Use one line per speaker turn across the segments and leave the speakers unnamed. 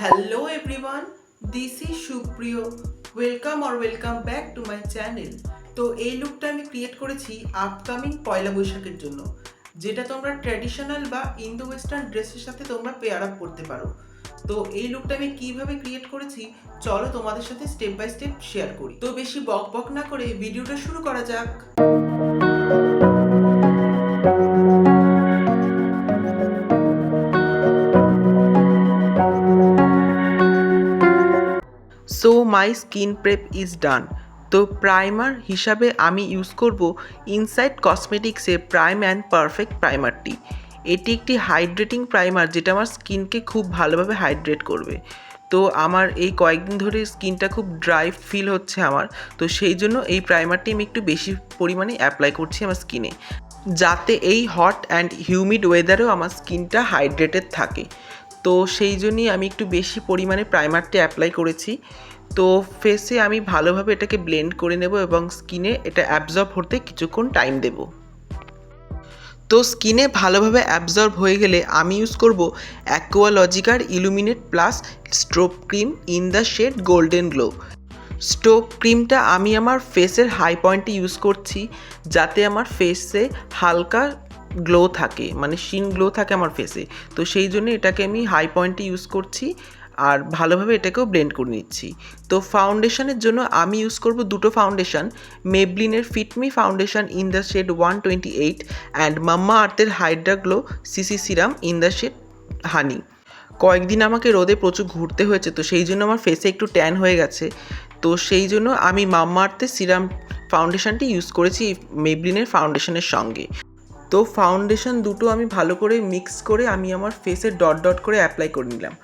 Hello everyone, this is Supriyo. Welcome back to my channel. তো এই লুকটা আমি ক্রিয়েট করেছি আপকামিং পয়লা বৈশাখের জন্য, যেটা তোমরা ট্র্যাডিশনাল বা ইন্দো ওয়েস্টার্ন ড্রেসের সাথে তোমরা পেয়ার আপ করতে পারো। তো এই লুকটা আমি কিভাবে ক্রিয়েট করেছি চলো তোমাদের সাথে স্টেপ বাই স্টেপ শেয়ার করি। তো বেশি বক বক না করে ভিডিওটা শুরু করা যাক। So my skin prep is done. তো প্রাইমার হিসাবে আমি ইউজ করব ইনসাইড কসমেটিক্সের প্রাইম অ্যান্ড পারফেক্ট প্রাইমারটি। এটি একটি হাইড্রেটিং প্রাইমার যেটা আমার স্কিনকে খুব ভালোভাবে হাইড্রেট করবে। তো আমার এই কয়েকদিন ধরে স্কিনটা খুব ড্রাই ফিল হচ্ছে আমার, তো সেই জন্য এই প্রাইমারটি আমি একটু বেশি পরিমাণে অ্যাপ্লাই করছি আমার স্কিনে, যাতে এই হট অ্যান্ড হিউমিড ওয়েদারেও আমার স্কিনটা হাইড্রেটেড থাকে। তো সেই জন্যই আমি একটু বেশি পরিমাণে প্রাইমারটি অ্যাপ্লাই করেছি। তো ফেসে আমি ভালোভাবে এটাকে ব্লেন্ড করে নেব এবং স্কিনে এটা অ্যাবজর্ব হতে কিছুক্ষণ টাইম দেব। তো স্কিনে ভালোভাবে অ্যাবজর্ব হয়ে গেলে আমি ইউজ করব অ্যাকোয়ালজিকার illuminate plus strobe cream in the shade golden glow. Strobe ক্রিমটা আমি আমার ফেসের হাই পয়েন্টে ইউজ করছি, যাতে আমার ফেসে হালকা গ্লো থাকে, মানে শিন গ্লো থাকে আমার ফেসে। তো সেই জন্য এটাকে আমি হাই পয়েন্টে ইউজ করছি আর ভালোভাবে এটাকেও ব্লেন্ড করে নিচ্ছি। তো ফাউন্ডেশনের জন্য আমি ইউজ করব দুটো ফাউন্ডেশন, মেবলিনের Fit Me foundation in the shade 128 অ্যান্ড মাম্মা আর্থের Hydra Glow CC serum in the shade honey. কয়েকদিন আমাকে রোদে প্রচুর ঘুরতে হয়েছে, তো সেই জন্য আমার ফেসে একটু ট্যান হয়ে গেছে। তো সেই জন্য আমি মাম্মা আর্থের সিরাম ফাউন্ডেশনটি ইউজ করেছি মেবলিনের ফাউন্ডেশনের সঙ্গে। তো ফাউন্ডেশন দুটো আমি ভালো করে মিক্স করে আমি আমার ফেসে ডট ডট করে অ্যাপ্লাই করে নিলাম।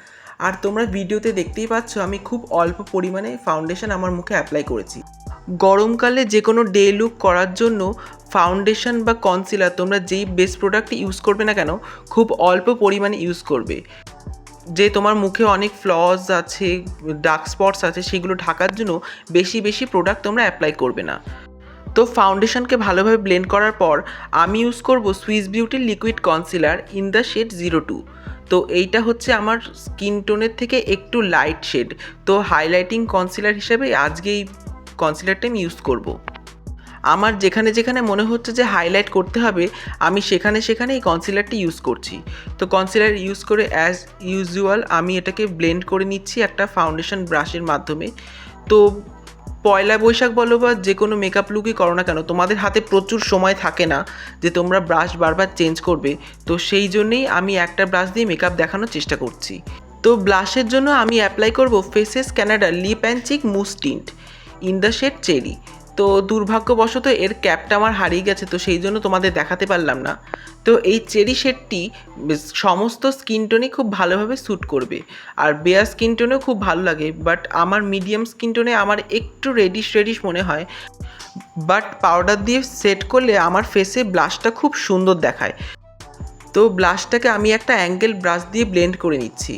আর তোমরা ভিডিওতে দেখতেই পাচ্ছ আমি খুব অল্প পরিমাণে ফাউন্ডেশন আমার মুখে অ্যাপ্লাই করেছি। গরমকালে যে কোনো ডে লুক করার জন্য ফাউন্ডেশন বা কনসিলার তোমরা যেই বেস প্রোডাক্ট ইউজ করবে না কেন, খুব অল্প পরিমাণে ইউজ করবে। যে তোমার মুখে অনেক ফ্লস আছে, ডার্ক স্পটস আছে, সেগুলো ঢাকার জন্য বেশি বেশি প্রোডাক্ট তোমরা অ্যাপ্লাই করবে না। তো ফাউন্ডেশনকে ভালোভাবে ব্লেন্ড করার পর আমি ইউজ করব সুইস বিউটির liquid concealer in the shade 02। তো এইটা হচ্ছে আমার স্কিন টোনের থেকে একটু লাইট শেড। তো হাইলাইটিং কনসিলার হিসেবে আজকে এই কনসিলারটা আমি ইউজ করব। আমার যেখানে যেখানে মনে হচ্ছে যে হাইলাইট করতে হবে আমি সেখানে সেখানে এই কনসিলারটি ইউজ করছি। তো কনসিলার ইউজ করে অ্যাজ ইউজুয়াল আমি এটাকে ব্লেন্ড করে নিচ্ছি একটা ফাউন্ডেশন ব্রাশের মাধ্যমে। তো পয়লা বৈশাখ বলো বা যে কোনো মেকআপ লুকই করো না কেন, তোমাদের হাতে প্রচুর সময় থাকে না যে তোমরা ব্রাশ বারবার চেঞ্জ করবে। তো সেই জন্যেই আমি একটা ব্রাশ দিয়ে মেকআপ দেখানোর চেষ্টা করছি। তো ব্লাশের জন্য আমি অ্যাপ্লাই করব Faces Canada lip and cheek mousse tint in the shade cherry. তো দুর্ভাগ্যবশত এর ক্যাপটা আমার হারিয়ে গেছে, তো সেই জন্য তোমাদের দেখাতে পারলাম না। তো এই চেরি শেডটি সমস্ত স্কিন টোনে খুব ভালোভাবে স্যুট করবে, আর বেয়ার স্কিন টোনেও খুব ভালো লাগে, বাট আমার মিডিয়াম স্কিন টোনে আমার একটু রেডিশ মনে হয়। বাট পাউডার দিয়ে সেট করলে আমার ফেসে ব্লাশটা খুব সুন্দর দেখায়। তো ব্লাশটাকে আমি একটা অ্যাঙ্গেল ব্রাশ দিয়ে ব্লেন্ড করে নিচ্ছি।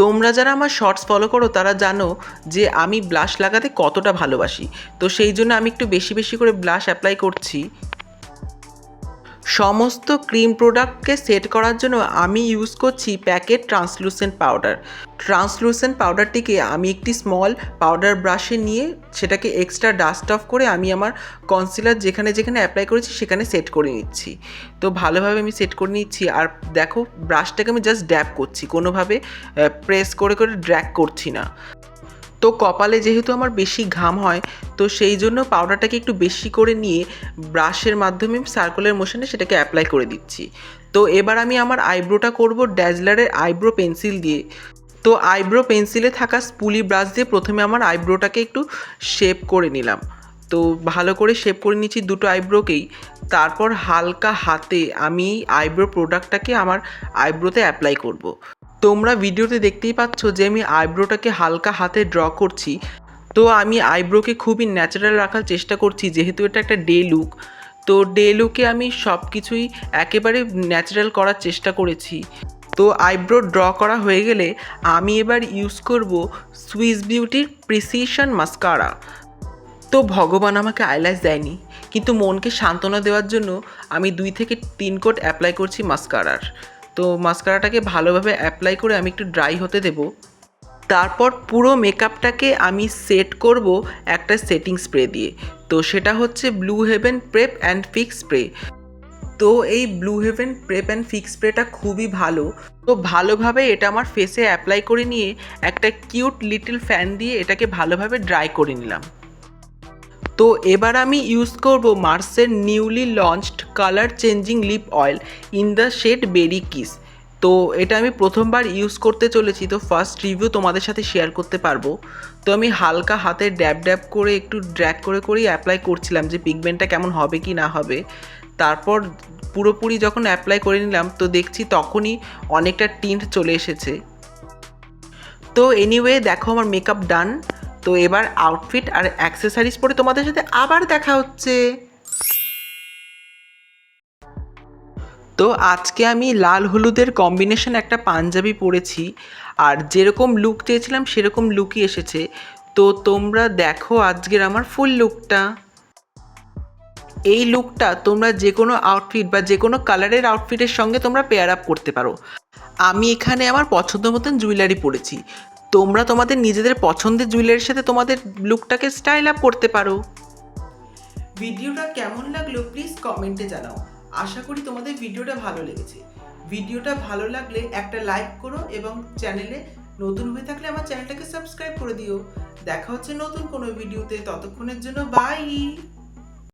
তোমরা যারা আমার শর্টস ফলো করো তারা জানো যে আমি ব্লাশ লাগাতে কতটা ভালোবাসি। তো সেই জন্য আমি একটু বেশি বেশি করে ব্লাশ অ্যাপ্লাই করছি। সমস্ত ক্রিম প্রোডাক্টকে সেট করার জন্য আমি ইউজ করছি প্যাকেট ট্রান্সলুসেন্ট পাউডার। ট্রান্সলুসেন্ট পাউডারটিকে আমি একটি স্মল পাউডার ব্রাশে নিয়ে সেটাকে এক্সট্রা ডাস্ট অফ করে আমি আমার কনসিলার যেখানে যেখানে অ্যাপ্লাই করেছি সেখানে সেট করে নিচ্ছি। তো ভালোভাবে আমি সেট করে নিচ্ছি। আর দেখো ব্রাশটাকে আমি জাস্ট ড্যাব করছি, কোনোভাবে প্রেস করে করে ড্র্যাগ করছি না। তো কপালে যেহেতু আমার বেশি ঘাম হয়, তো সেই জন্য পাউডারটাকে একটু বেশি করে নিয়ে ব্রাশের মাধ্যমে সার্কুলার মোশনে সেটাকে অ্যাপ্লাই করে দিচ্ছি। তো এবার আমি আমার আইব্রোটা করব ড্যাজলারের আইব্রো পেন্সিল দিয়ে। তো আইব্রো পেন্সিলে থাকা স্পুলি ব্রাশ দিয়ে প্রথমে আমার আইব্রোটাকে একটু শেপ করে নিলাম। তো ভালো করে শেপ করে নিচ্ছি দুটো আইব্রোকেই। তারপর হালকা হাতে আমি আইব্রো প্রোডাক্টটাকে আমার আইব্রোতে অ্যাপ্লাই করব। তোমরা ভিডিওতে দেখতেই পাচ্ছ যে আমি আইব্রোটাকে হালকা হাতে ড্র করছি। তো আমি আইব্রোকে খুবই ন্যাচারাল রাখার চেষ্টা করছি, যেহেতু এটা একটা ডে লুক। তো ডে লুকে আমি সব কিছুই একেবারে ন্যাচারাল করার চেষ্টা করেছি। তো আইব্রো ড্র করা হয়ে গেলে আমি এবার ইউজ করব সুইস বিউটির প্রিসিশন মাস্কারা। তো ভগবান আমাকে আইল্যাশ দেয়নি, কিন্তু মনকে সান্ত্বনা দেওয়ার জন্য আমি 2 থেকে 3 কোট অ্যাপ্লাই করছি মাস্কারার। তো মাস্কারাটাকে ভালোভাবে অ্যাপ্লাই করে আমি একটু ড্রাই হতে দেব। তারপর পুরো মেকআপটাকে আমি সেট করব একটা সেটিং স্প্রে দিয়ে। তো সেটা হচ্ছে blue heaven prep and fix spray. তো এই blue heaven prep and fix স্প্রেটা খুবই ভালো। তো ভালোভাবে এটা আমার ফেসে অ্যাপ্লাই করে নিয়ে একটা কিউট লিটল ফ্যান দিয়ে এটাকে ভালোভাবে ড্রাই করে নিলাম। তো এবার আমি ইউজ করব মার্সের newly launched colour changing lip oil in the shade berry kiss. তো এটা আমি প্রথমবার ইউজ করতে চলেছি, তো ফার্স্ট রিভিউ তোমাদের সাথে শেয়ার করতে পারবো। তো আমি হালকা হাতে ড্যাব ড্যাব করে একটু ড্র্যাগ করে করেই অ্যাপ্লাই করছিলাম যে পিগমেন্টটা কেমন হবে কি না হবে। তারপর পুরোপুরি যখন অ্যাপ্লাই করে নিলাম তো দেখছি তখনই অনেকটা টিন্ট চলে এসেছে। তো এনিওয়ে দেখো আমার মেকআপ ডান। তো এবার আউটফিট আর অ্যাক্সেসরিজ পরে তোমাদের সাথে আবার দেখা হচ্ছে। তো আজকে আমি লাল হলুদের কম্বিনেশন একটা পাঞ্জাবি পরেছি, আর যেরকম লুক চেয়েছিলাম সেরকম লুকই এসেছে। তো তোমরা দেখো আজকের আমার ফুল লুকটা। এই লুকটা তোমরা যে কোনো আউটফিট বা যে কোনো কালারের আউটফিটের সঙ্গে তোমরা পেয়ার আপ করতে পারো। আমি এখানে আমার পছন্দ মতন জুয়েলারি পরেছি। তোমরা তোমাদের নিজেদের পছন্দের জুয়েলারির সাথে তোমাদের লুকটাকে স্টাইল আপ করতে পারো। ভিডিওটা কেমন লাগলো প্লিজ কমেন্টে জানাও। আশা করি তোমাদের ভিডিওটা ভালো লেগেছে। ভিডিওটা ভালো লাগলে একটা লাইক করো এবং চ্যানেলে নতুন হয়ে থাকলে আমার চ্যানেলটাকে সাবস্ক্রাইব করে দিও। দেখা হচ্ছে নতুন কোনো ভিডিওতে, ততক্ষণের জন্য বাই।